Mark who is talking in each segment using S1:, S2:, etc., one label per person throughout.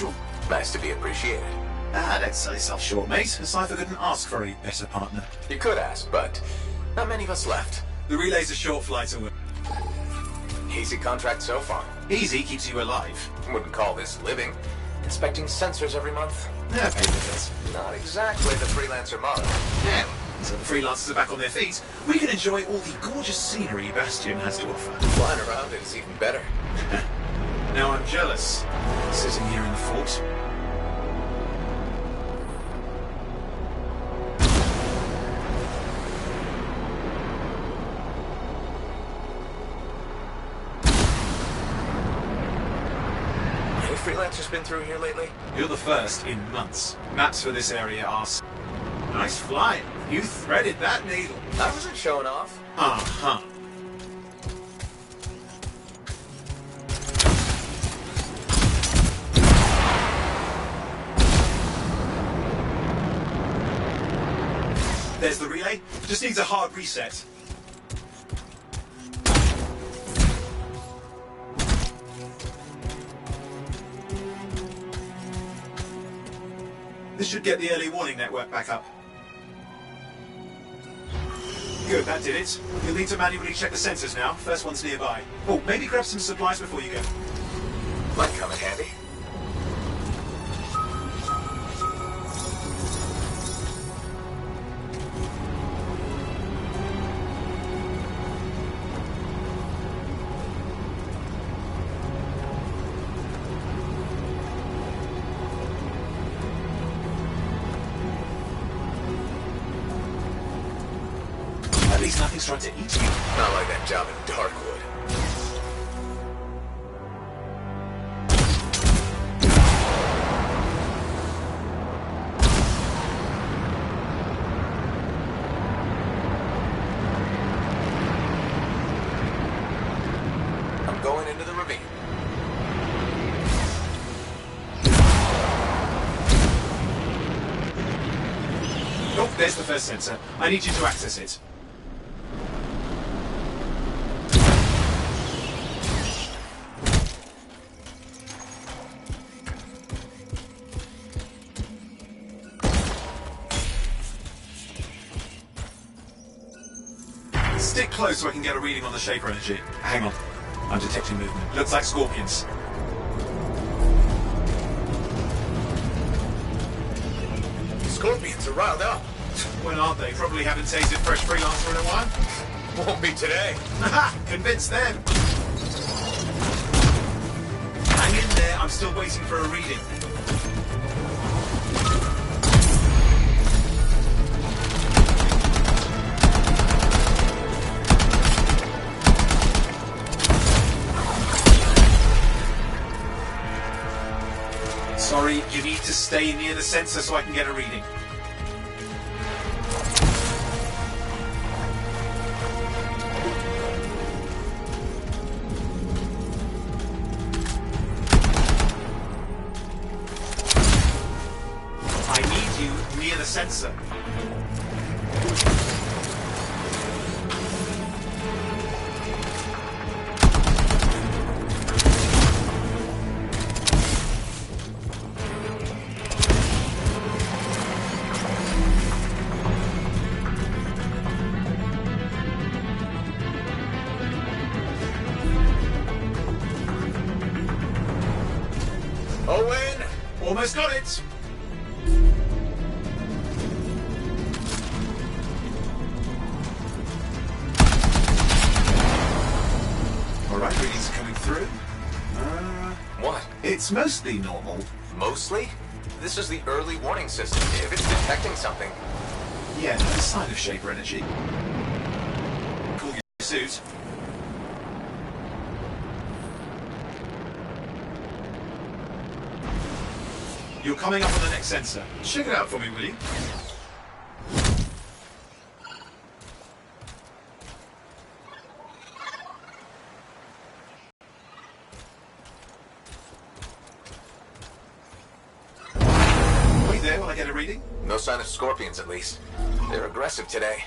S1: usual.
S2: Nice to be appreciated.
S1: Don't sell yourself short, mate. A cipher couldn't ask for a better partner.
S2: You could ask, but not many of us left.
S1: The relay's a short flight away.
S2: Easy contract so far.
S1: Easy keeps you alive.
S2: Wouldn't call this living. Inspecting sensors every month.
S1: Yeah, pay for this.
S2: Not exactly the freelancer model.
S1: Yeah. So the freelancers are back on their feet. We can enjoy all the gorgeous scenery Bastion has to offer.
S2: Flying around it is even better.
S1: Now I'm jealous, sitting here in the fort.
S2: Any freelancers been through here lately?
S1: You're the first in months. Maps for this area are... Nice flying. You threaded that needle.
S2: I wasn't showing off.
S1: Uh-huh. There's the relay. Just needs a hard reset. This should get the early warning network back up. Good, that did it. You'll need to manually check the sensors now. First one's nearby. Oh, maybe grab some supplies before you go.
S2: Might come in handy.
S1: At least nothing's trying to eat you.
S2: Not like that job in Darkwood. I'm going into the ravine.
S1: Oh, there's the first sensor. I need you to access it. Stick close so I can get a reading on the shaper energy. Hang on. I'm detecting movement. Looks like scorpions.
S2: Scorpions are riled up.
S1: When aren't they? Probably haven't tasted fresh freelancer in a while.
S2: Won't be today.
S1: Haha! Convince them! Hang in there, I'm still waiting for a reading. Sorry, you need to stay near the sensor so I can get a reading. I need you near the sensor.
S2: Owen!
S1: Almost got it! Alright, readings are coming through.
S2: What?
S1: It's mostly normal.
S2: Mostly? This is the early warning system. If it's detecting something...
S1: Yeah, no sign of shaper energy. Cool your suit. You're coming up on the next sensor. Check it out for me, will you? Wait there while I get a reading.
S2: No sign of scorpions, at least. They're aggressive today.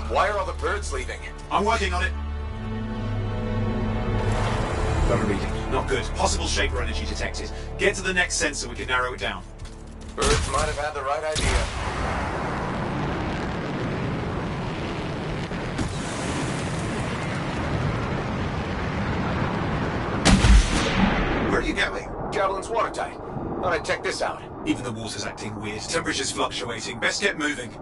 S2: Why are all the birds leaving?
S1: I'm working on it. Got a reading. Not good. Possible shaper energy detected. Get to the next sensor, we can narrow it down.
S2: Birds might have had the right idea.
S1: Where are you going?
S2: Javelin's watertight. Thought I'd check this out.
S1: Even the water's acting weird. Temperature's fluctuating. Best get moving.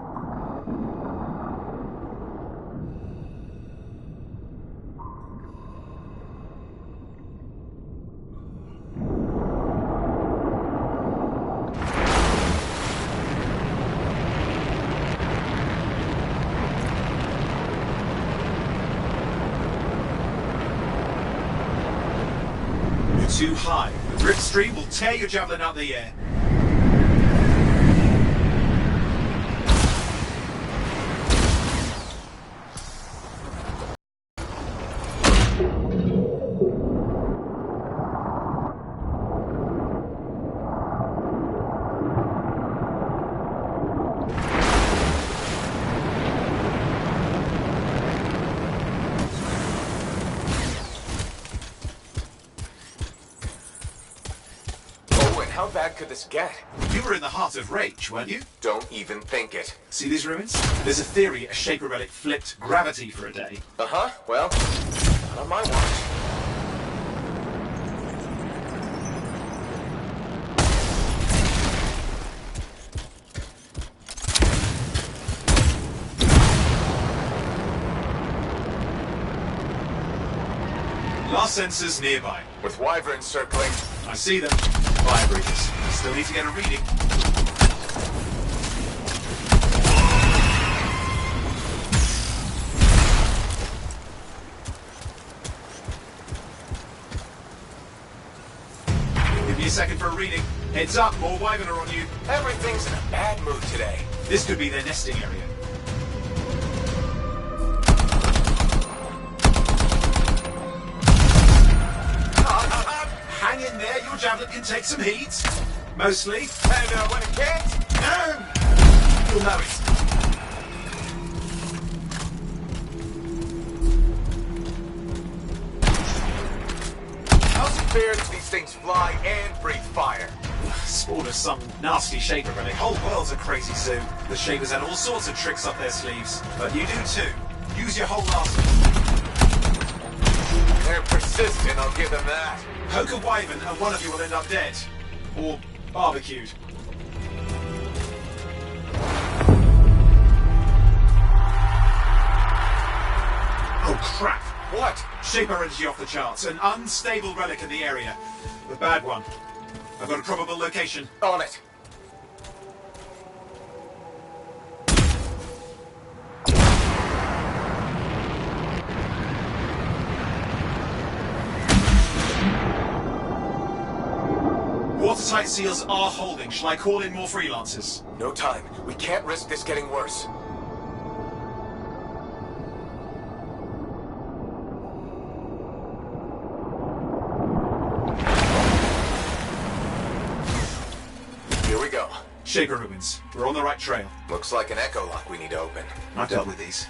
S1: Too high. The drip stream will tear your javelin out of the air.
S2: How bad could this get?
S1: You were in the heart of Rage, weren't you?
S2: Don't even think it.
S1: See these ruins? There's a theory a Shaper relic flipped gravity for a day.
S2: Uh-huh. Well, not on my watch.
S1: Last sensors nearby.
S2: With wyverns circling.
S1: I see them. Fire breathers. Still need to get a reading. Give me a second for a reading. Heads up, more wyvern are on you.
S2: Everything's in a bad mood today.
S1: This could be their nesting area. Hang in there, your javelin can take some heat. Mostly.
S2: And when it can't?
S1: No! You'll know it.
S2: How's it fair that these things fly and breathe fire?
S1: Spawn of some nasty Shaper relic. Whole world's a crazy zoo. The Shapers had all sorts of tricks up their sleeves. But you do too. Use your whole arsenal.
S2: They're persistent, I'll give them that.
S1: Poke a wyvern and one of you will end up dead. Or barbecued. Oh crap!
S2: What?
S1: Shaper energy off the charts. An unstable relic in the area. The bad one. I've got a probable location.
S2: On it.
S1: Watertight seals are holding. Shall I call in more freelancers?
S2: No time. We can't risk this getting worse. Here we go.
S1: Shaper ruins. We're on the right trail.
S2: Looks like an echo lock we need to open.
S1: I've dealt with these.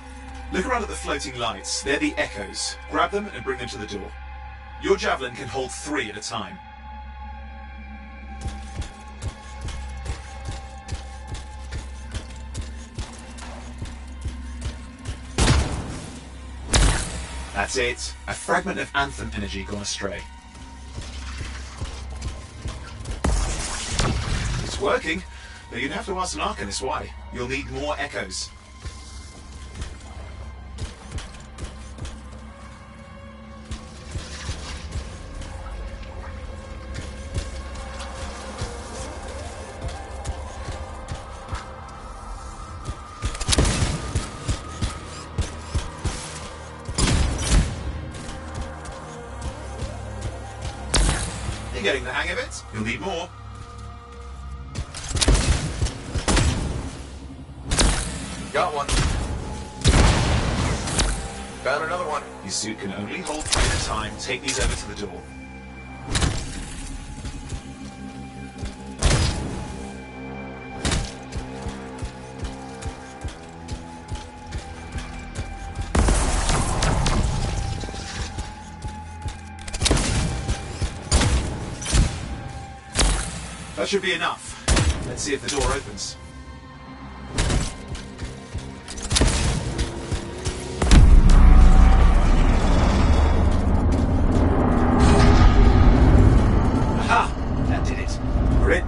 S1: Look around at the floating lights. They're the echoes. Grab them and bring them to the door. Your javelin can hold 3 at a time. That's it. A fragment of Anthem energy gone astray. It's working, but you'd have to ask an Arcanist why. You'll need more echoes. You're getting the hang of it. You'll need more.
S2: Got one. Found another one.
S1: Your suit can only hold 3 at a time. Take these over to the door. That should be enough. Let's see if the door opens. Aha! That did it. We're in.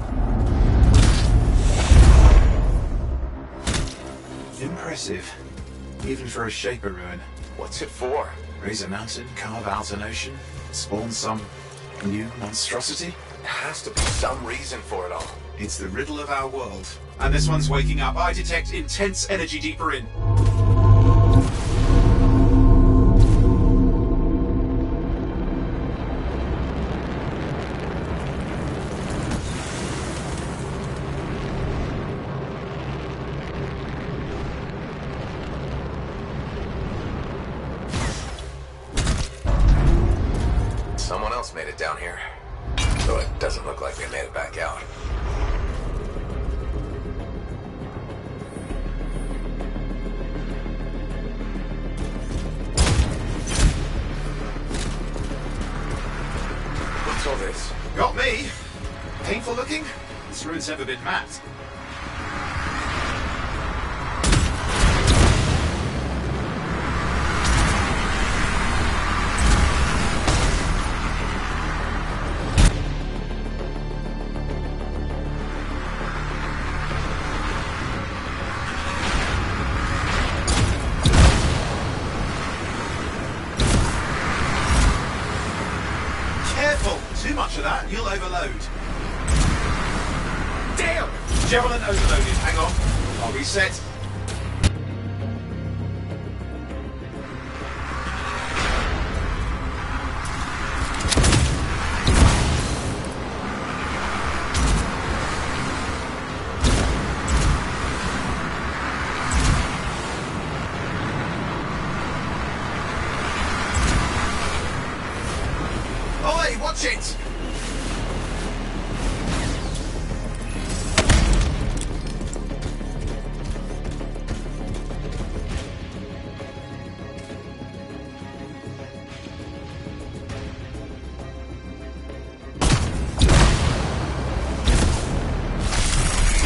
S1: Impressive. Even for a Shaper ruin.
S2: What's it for?
S1: Raise a mountain, carve out an ocean, spawn some new monstrosity?
S2: There has to be some reason for it all.
S1: It's the riddle of our world. And this one's waking up. I detect intense energy deeper in.
S2: Someone else made it down here. Though it doesn't look like they made it back out. What's all this?
S1: Got me. Painful looking? This ruin's never been mapped. Careful! Too much of that, you'll overload. Damn! Javelin overloaded. Hang on. I'll reset. Oi, watch it!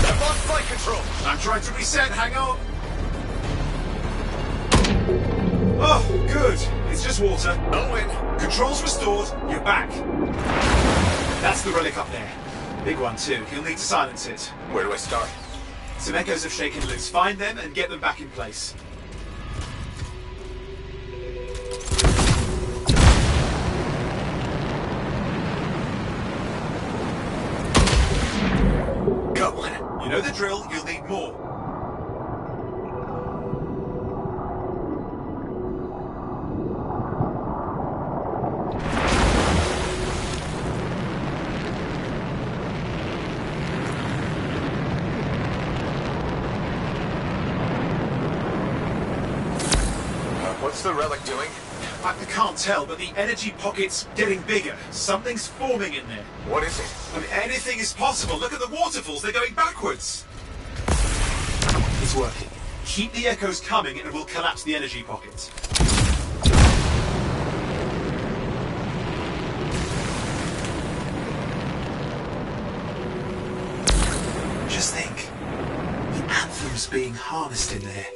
S2: I've lost flight control!
S1: I'm trying to reset, hang on. Oh, good. It's just water.
S2: Owen!
S1: Controls restored, you're back. That's the relic up there. Big one too, you'll need to silence it.
S2: Where do I start?
S1: Some echoes have shaken loose. Find them and get them back in place.
S2: Got one.
S1: You know the drill, you'll need more.
S2: What's the relic doing?
S1: I can't tell, but the energy pocket's getting bigger. Something's forming in there.
S2: What is it?
S1: I mean, anything is possible. Look at the waterfalls, they're going backwards. It's working. Keep the echoes coming and we'll collapse the energy pocket. Just think. The anthem's being harnessed in there.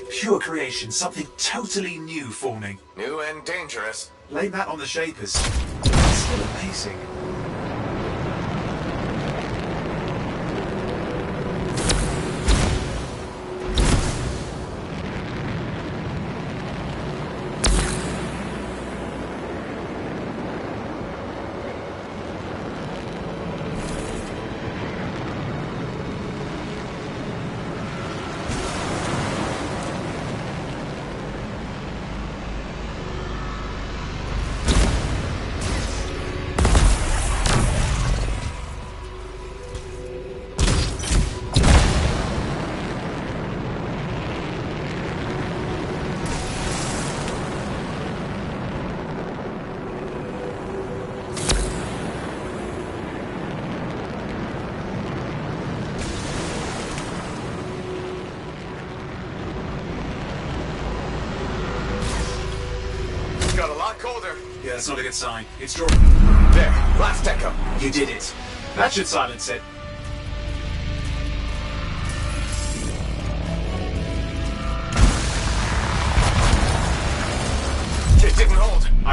S1: Pure creation, something totally new forming.
S2: New and dangerous.
S1: Blame that on the Shapers. It's still amazing.
S2: Got a lot colder.
S1: Yeah, that's not a good sign. It's drawing.
S2: There, last echo.
S1: You did it. That should silence it.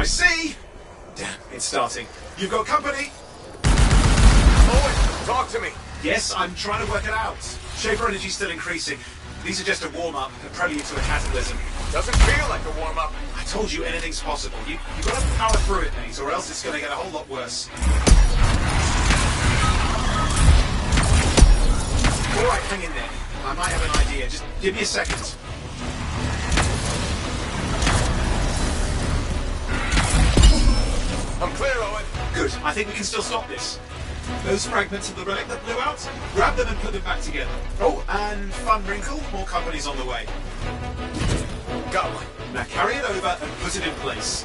S1: see! Damn, it's starting. You've got company!
S2: Owen, talk to me.
S1: Yes, I'm trying to work it out. Shaper energy's still increasing. These are just a warm-up, a prelude to a cataclysm.
S2: Doesn't feel like a warm-up.
S1: I told you anything's possible. You've got to power through it, mate, or else it's going to get a whole lot worse. All right, hang in there. I might have an idea. Just give me a second.
S2: I'm clear, Owen.
S1: Good. I think we can still stop this. Those fragments of the relic that blew out, grab them and put them back together. Oh, and fun wrinkle, more company's on the way.
S2: Got one.
S1: Now carry it over and put it in place.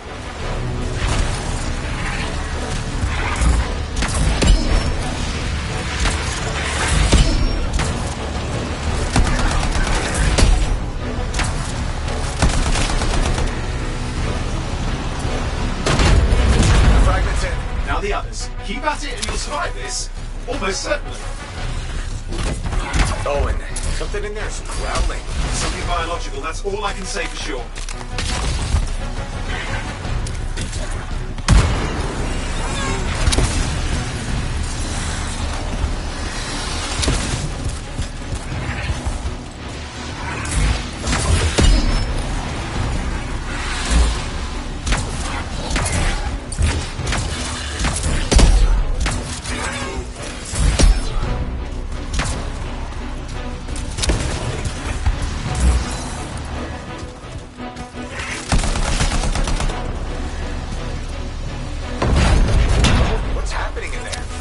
S2: Fragments in.
S1: Now the others. Keep at it and you'll survive this. Almost certainly.
S2: Owen, something in there is growling.
S1: Something biological, that's all I can say for sure.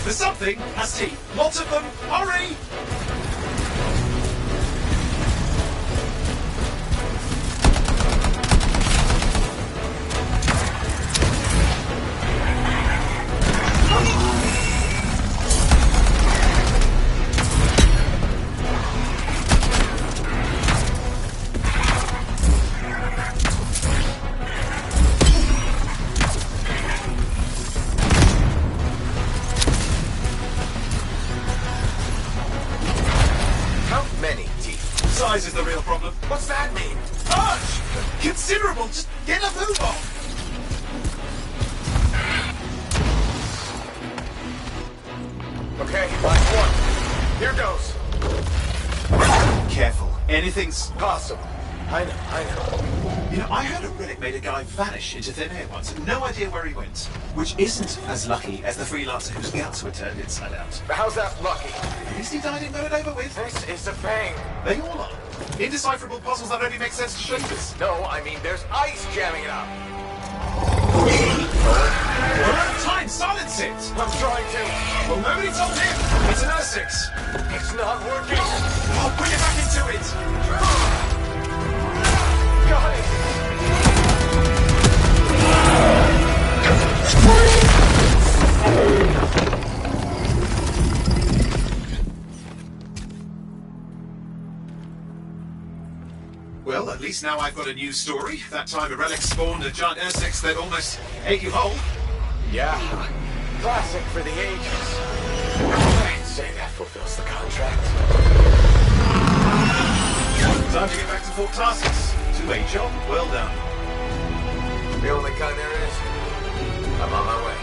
S1: There's something has teeth. Lots of them. Hurry! Size is the real problem.
S2: What's that mean?
S1: Large! Considerable! Just get a move on!
S2: Okay, last one. Here goes.
S1: Careful. Anything's
S2: Possible. I know.
S1: You know, I heard a relic made a guy vanish into thin air once. No idea where he went. Which isn't as lucky as the freelancer whose guts were turned inside out.
S2: But how's that lucky?
S1: At least he died and got it over with.
S2: This is a pain.
S1: They all are. Indecipherable puzzles that only make sense to shapers.
S2: No, I mean there's ice jamming it up.
S1: We're out of time. Silence it.
S2: I'm trying to.
S1: Well, nobody told him. It's an R6.
S2: It's not working.
S1: Oh, put it back into it.
S2: Got it.
S1: Well, at least now I've got a new story. That time a relic spawned a giant Ursex that almost ate you whole.
S2: Yeah. Classic for the ages. I'd say that fulfills the contract.
S1: Time to get back to Fort Tarsus. To a job well done.
S2: The only kind there is. I'm on my way.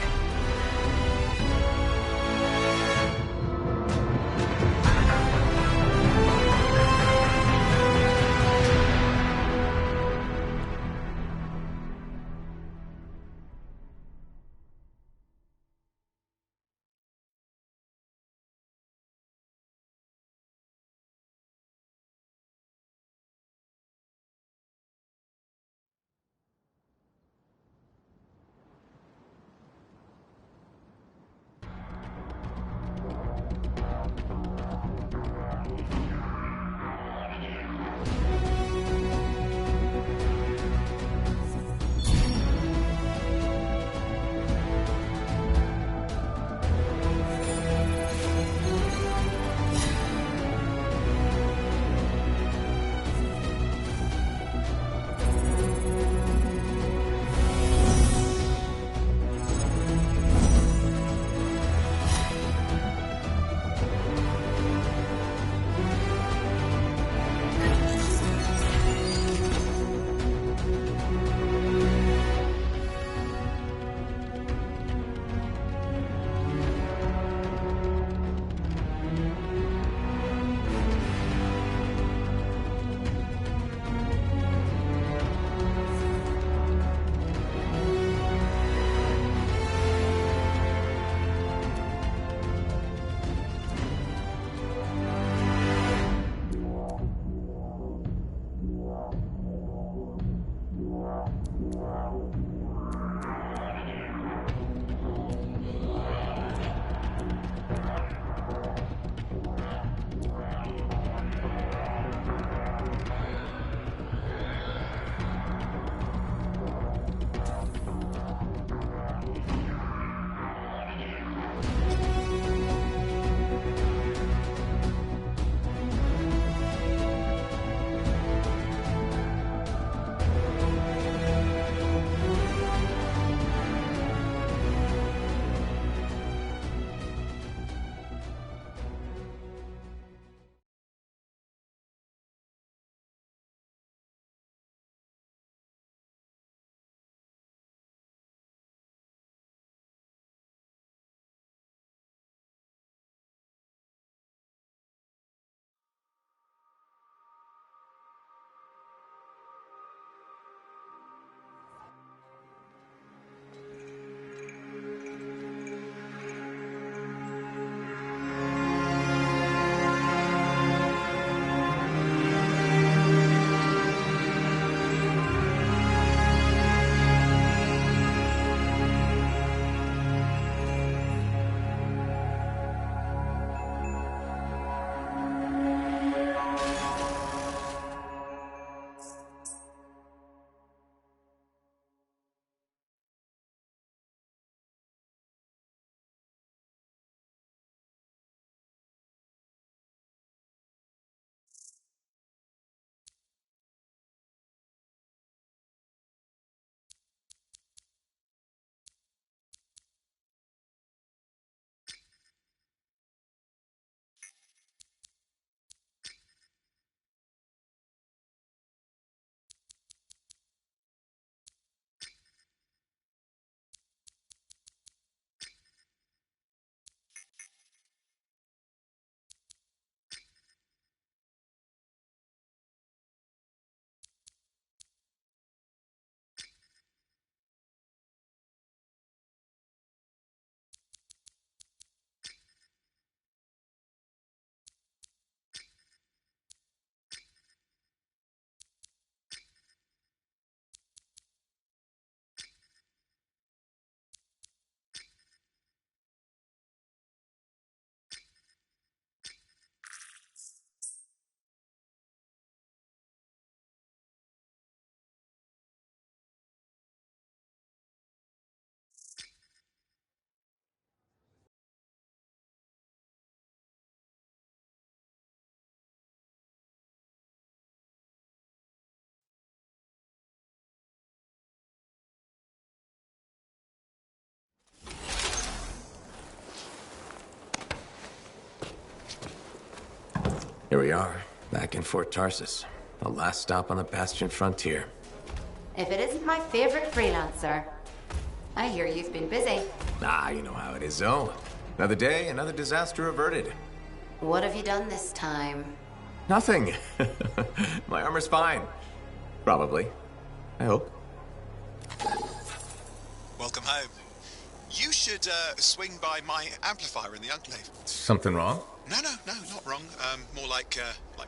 S3: Here we are, back in Fort Tarsus. The last stop on the Bastion frontier.
S4: If it isn't my favorite freelancer. I hear you've been busy.
S3: Ah, you know how it is, Zoe. Another day, another disaster averted.
S4: What have you done this time?
S3: Nothing. My armor's fine. Probably. I hope.
S5: Welcome home. You should swing by my amplifier in the Enclave.
S3: Something wrong?
S5: No, not wrong. More like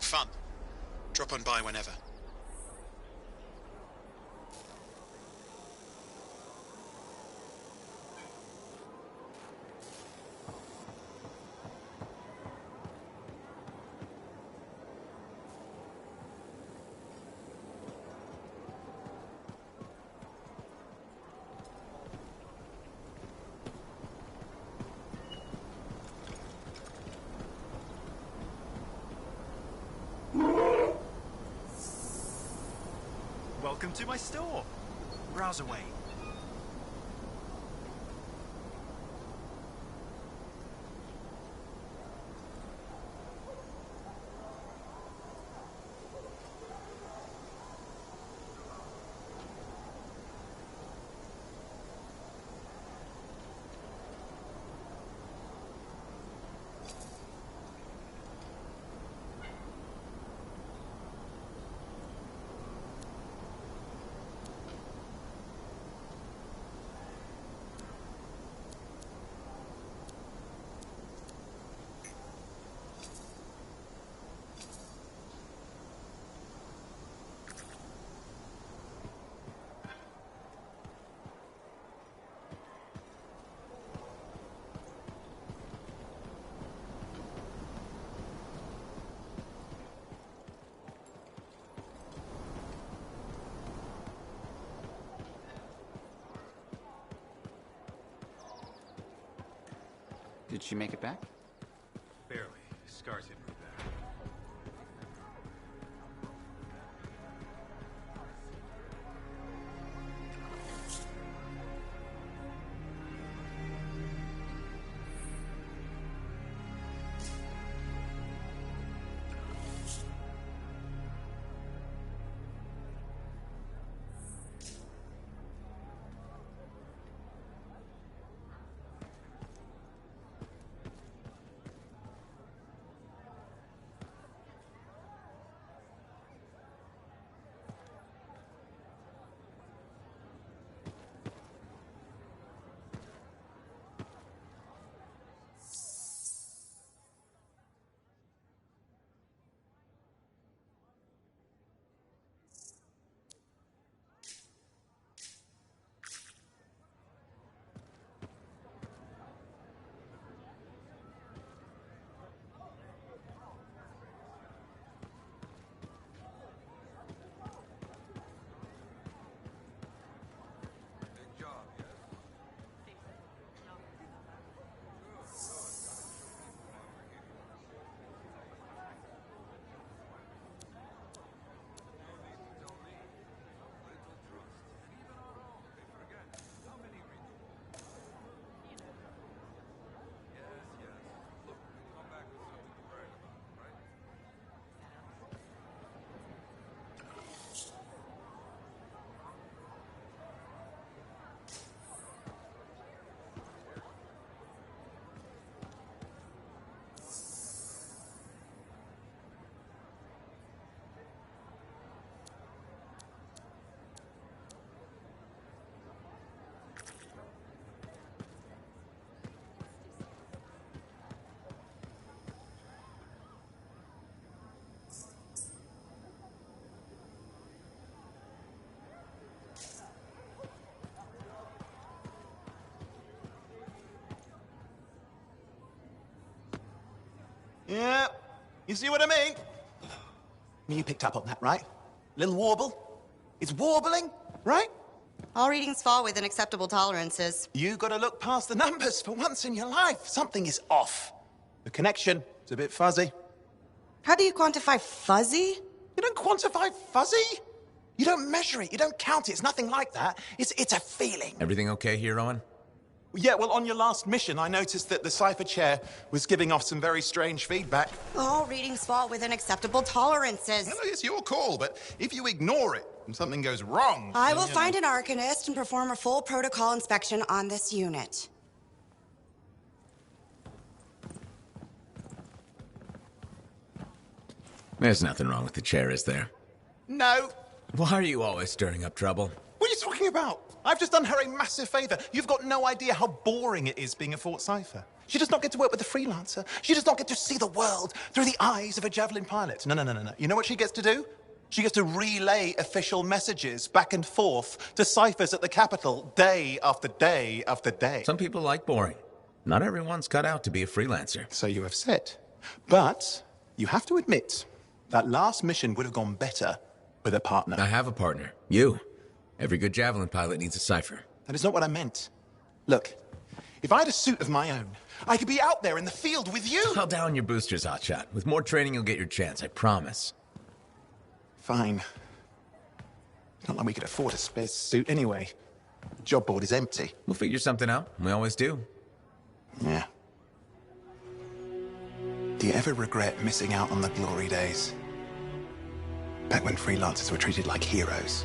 S5: fun. Drop on by whenever.
S1: Welcome to my store. Browse away.
S6: Did she make it back?
S1: Barely. Scars hit me bad.
S7: Yeah, you see what I mean? You picked up on that, right? Little warble. It's warbling, right?
S4: All readings fall within acceptable tolerances.
S7: You gotta look past the numbers for once in your life. Something is off. The connection is a bit fuzzy.
S4: How do you quantify fuzzy?
S7: You don't quantify fuzzy. You don't measure it. You don't count it. It's nothing like that. It's a feeling.
S3: Everything okay here, Owen?
S7: Yeah, well, on your last mission, I noticed that the Cypher chair was giving off some very strange feedback.
S6: All readings fall within acceptable tolerances.
S8: Well, it's your call, but if you ignore it and something goes wrong...
S6: I will find an Arcanist and perform a full protocol inspection on this unit.
S3: There's nothing wrong with the chair, is there?
S7: No.
S3: Why are you always stirring up trouble?
S7: What are you talking about? I've just done her a massive favor. You've got no idea how boring it is being a Fort Cypher. She does not get to work with a freelancer. She does not get to see the world through the eyes of a Javelin pilot. No. You know what she gets to do? She gets to relay official messages back and forth to ciphers at the capital day after day after day.
S3: Some people like boring. Not everyone's cut out to be a freelancer.
S7: So you have said. But you have to admit, that last mission would have gone better with a partner.
S3: I have a partner. You. Every good Javelin pilot needs a cipher.
S7: That is not what I meant. Look, if I had a suit of my own, I could be out there in the field with you.
S3: I'll down your boosters, hotshot. With more training, you'll get your chance, I promise.
S7: Fine. It's not like we could afford a spare suit anyway. The job board is empty.
S3: We'll figure something out. We always do.
S7: Yeah. Do you ever regret missing out on the glory days? Back when freelancers were treated like heroes.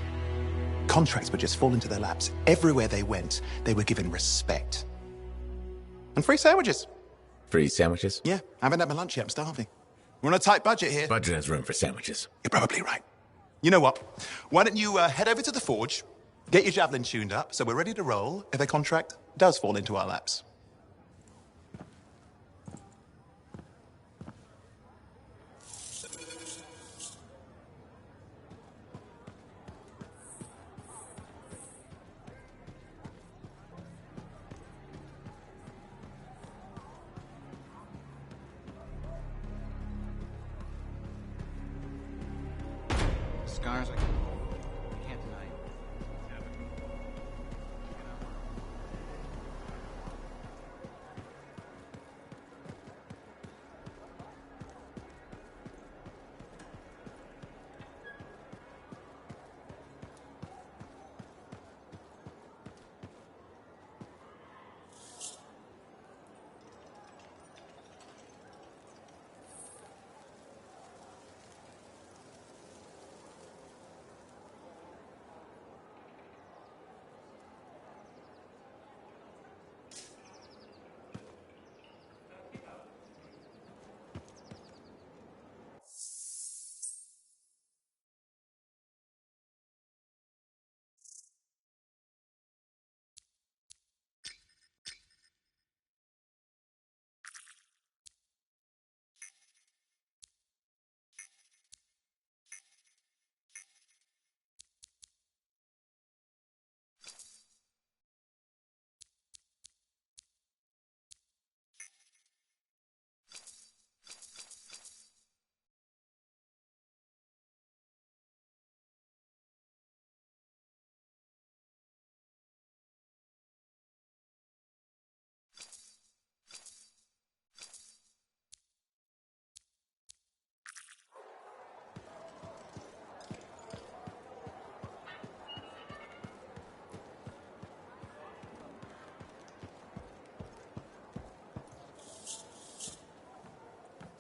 S7: Contracts would just fall into their laps. Everywhere they went, they were given respect. And free sandwiches.
S3: Free sandwiches?
S7: Yeah, I haven't had my lunch yet. I'm starving. We're on a tight budget here.
S3: Budget has room for sandwiches.
S7: You're probably right. You know what? Why don't you head over to the forge, get your Javelin tuned up, so we're ready to roll if a contract does fall into our laps.
S9: Scars I can't deny.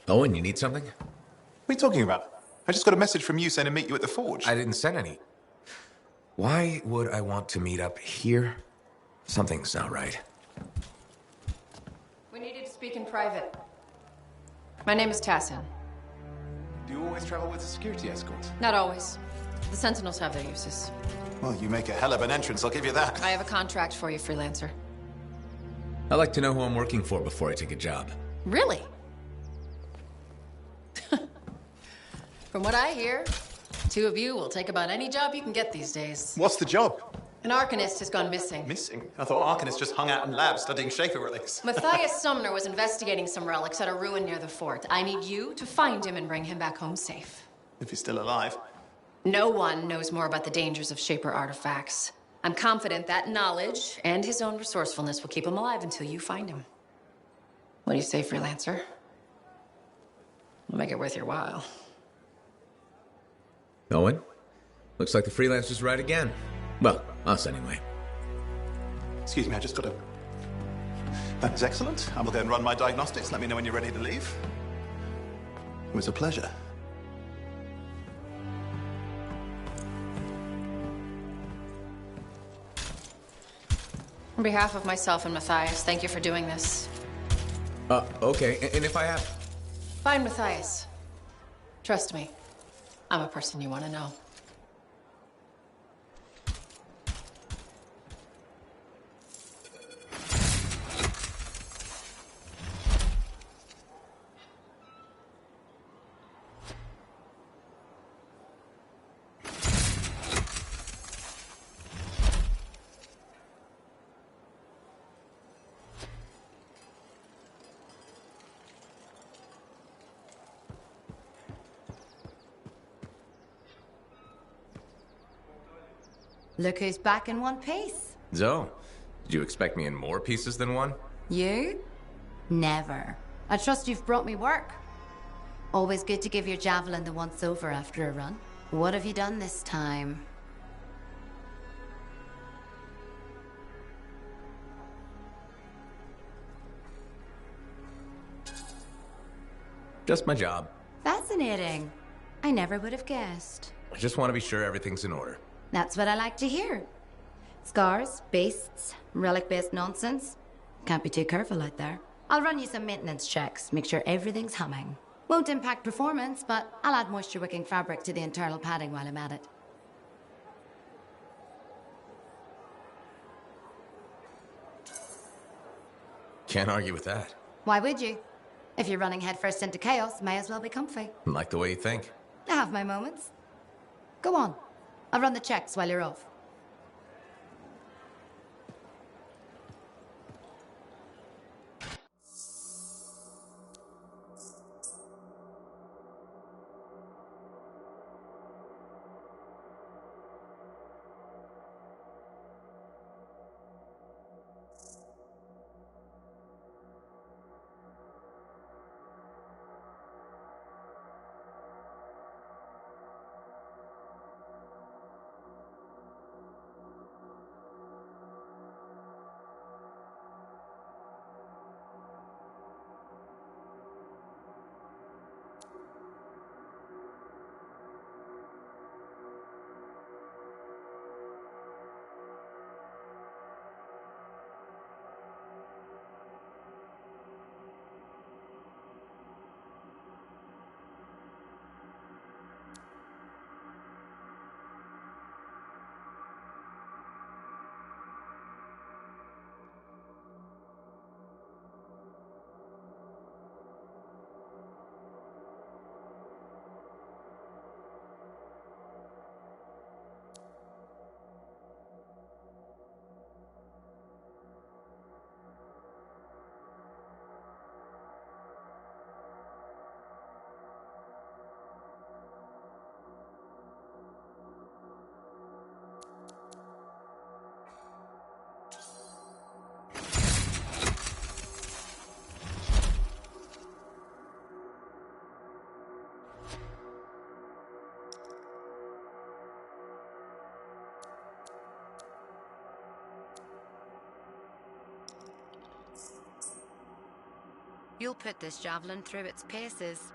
S3: Owen, you need something?
S7: What are you talking about? I just got a message from you saying to meet you at the forge.
S3: I didn't send any. Why would I want to meet up here? Something's not right.
S10: We needed to speak in private. My name is Tassin.
S7: Do you always travel with a security escort?
S10: Not always. The Sentinels have their uses.
S7: Well, you make a hell of an entrance, I'll give you that.
S10: I have a contract for you, freelancer.
S3: I like to know who I'm working for before I take a job.
S10: Really? From what I hear, two of you will take about any job you can get these days.
S7: What's the job?
S10: An Arcanist has gone missing.
S7: Missing? I thought Arcanists just hung out in labs studying Shaper relics.
S10: Matthias Sumner was investigating some relics at a ruin near the fort. I need you to find him and bring him back home safe.
S7: If he's still alive.
S10: No one knows more about the dangers of Shaper artifacts. I'm confident that knowledge and his own resourcefulness will keep him alive until you find him. What do you say, freelancer? We'll make it worth your while.
S3: Owen? Looks like the freelancer's right again. Well, us anyway.
S7: Excuse me, I just got a That is excellent. I will go and run my diagnostics. Let me know when you're ready to leave. It was a pleasure.
S10: On behalf of myself and Matthias, thank you for doing this.
S3: Okay. And if I have...
S10: Fine, Matthias. Trust me. I'm a person you want to know.
S4: Look who's back in one piece.
S3: Zoe, did you expect me in more pieces than one?
S4: You? Never. I trust you've brought me work. Always good to give your javelin the once over after a run. What have you done this time?
S3: Just my job.
S4: Fascinating. I never would have guessed.
S3: I just want to be sure everything's in order.
S4: That's what I like to hear. Scars, beasts, relic-based nonsense. Can't be too careful out there. I'll run you some maintenance checks, make sure everything's humming. Won't impact performance, but I'll add moisture-wicking fabric to the internal padding while I'm at it.
S3: Can't argue with that.
S4: Why would you? If you're running headfirst into chaos, may as well be comfy.
S3: Like the way you think.
S4: I have my moments. Go on. I'll run the checks while you're off. You'll put this javelin through its paces.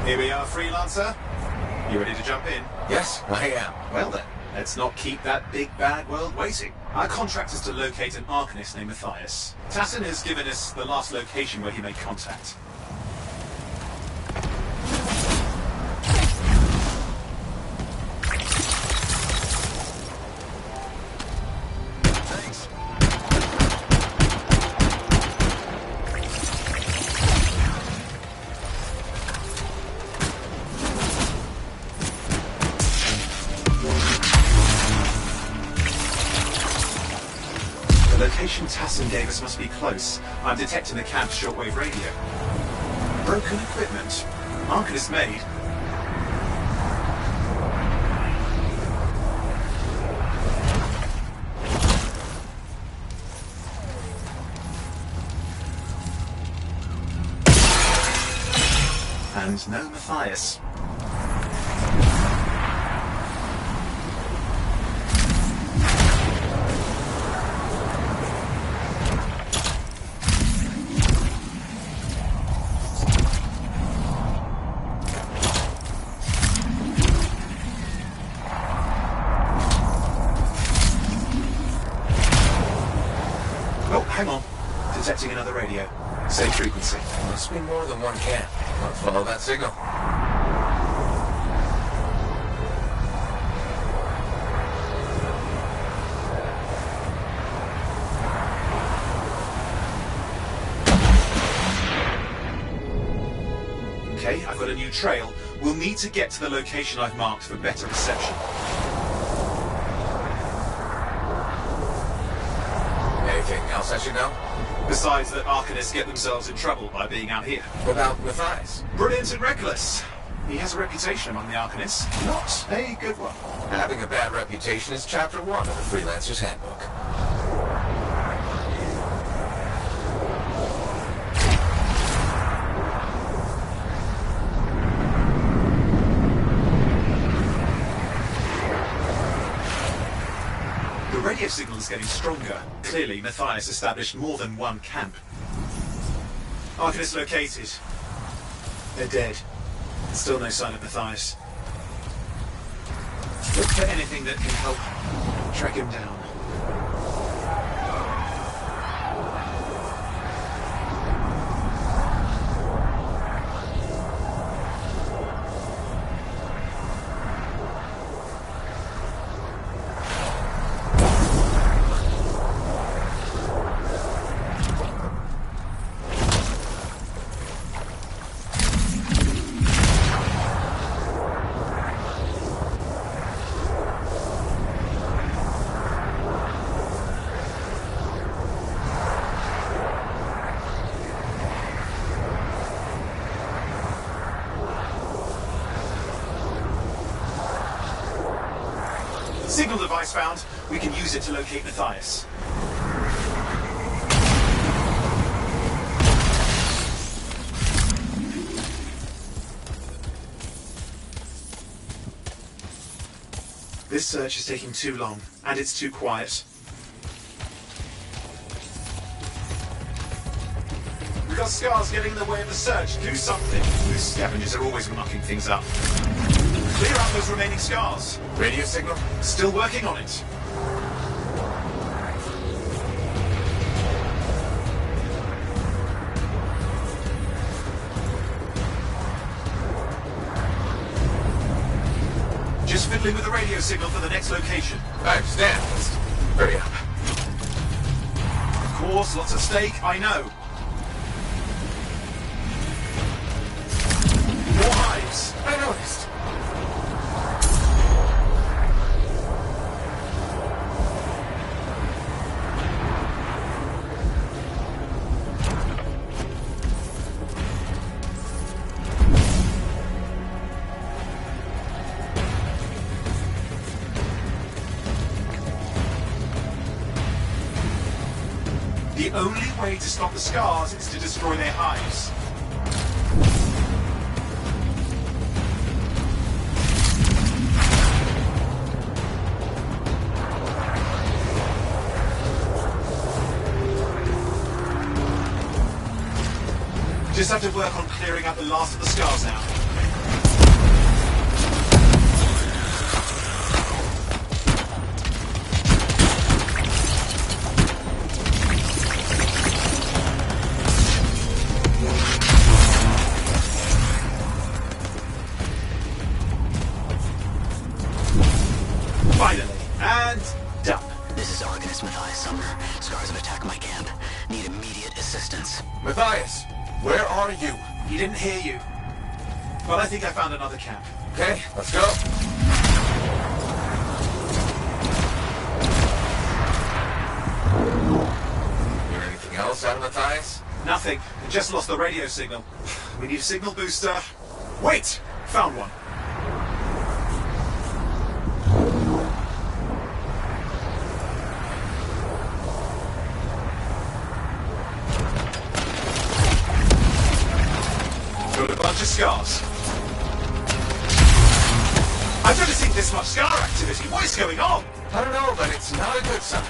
S1: Here we are, Freelancer. You ready to jump in?
S3: Yes, I am.
S1: Well then, let's not keep that big bad world waiting. Our contract is to locate an Arcanist named Matthias. Tassin has given us the last location where he made contact. The location Tassin gave us must be close. I'm detecting the camp's shortwave radio. Broken equipment. Arcanist made. And no Matthias. Oh, hang on. Detecting another radio. Same frequency.
S3: Must be more than one camp. Let's follow that signal.
S1: Okay, I've got a new trail. We'll need to get to the location I've marked for better reception.
S3: Anything else I should know?
S1: Besides that Arcanists get themselves in trouble by being out here.
S3: What about Matthias?
S1: Brilliant and reckless. He has a reputation among the Arcanists. Not a good one.
S3: Having a bad reputation is chapter 1 of the Freelancer's Handbook.
S1: The radio signal is getting stronger. Clearly, Matthias established more than one camp. Arcanist located. They're dead. Still no sign of Matthias. Look for anything that can help track him down. Signal device found. We can use it to locate Matthias. This search is taking too long, and it's too quiet. We've got scars getting in the way of the search. Do something. These scavengers are always mucking things up. Clear out those remaining scars.
S3: Radio signal?
S1: Still working on it. Just fiddling with the radio signal for the next location.
S3: I understand. Let's hurry up.
S1: Of course, lots at stake, I know. More hives.
S3: I noticed.
S1: The only way to stop the scars is to destroy their hives. Just have to work on clearing out the last of the scars now.
S11: distance.
S3: Matthias, where are you?
S1: He didn't hear you. But I think I found another camp.
S3: Okay, let's go. Hear anything else out of Matthias?
S1: Nothing. I just lost the radio signal. We need a signal booster. Wait! Found one. Got a bunch of scars. I've never seen this much scar activity. What is going on?
S3: I don't know, but it's not a good sign.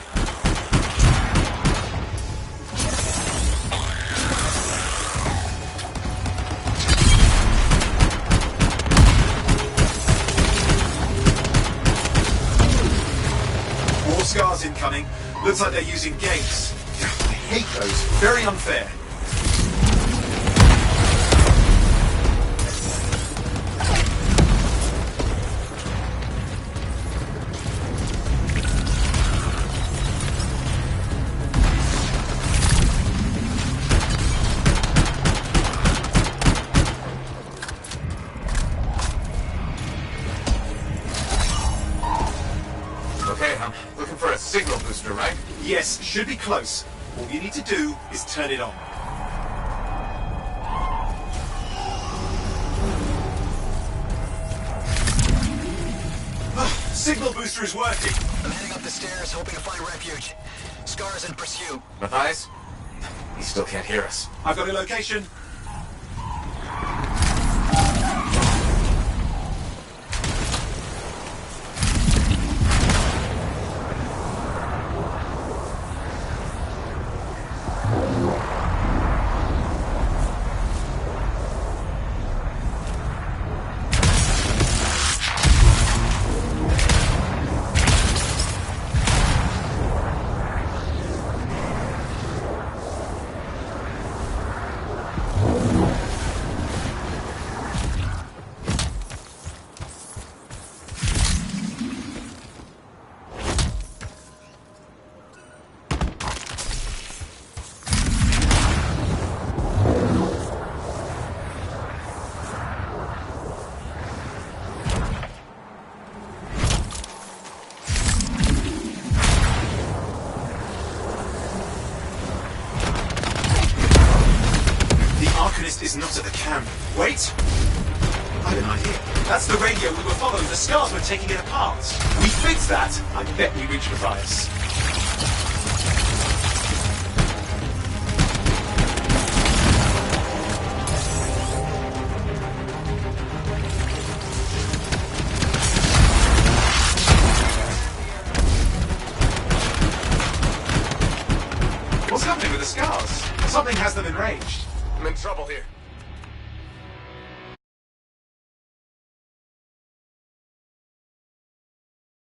S1: More scars incoming. Looks like they're using gates. I hate those. Very unfair.
S3: Okay, I'm looking for a signal booster, right?
S1: Yes, should be close. All you need to do is turn it on. Signal booster is working.
S11: I'm heading up the stairs, hoping to find refuge. Scar's in pursuit.
S3: Matthias? He still can't hear us.
S1: I've got a location. Is not at the camp. Wait! I have an idea. That's the radio we were following. The scars were taking it apart. We fixed that. I bet we reached Matthias. What's happening with the scars? Something has them enraged.
S3: I'm in trouble here.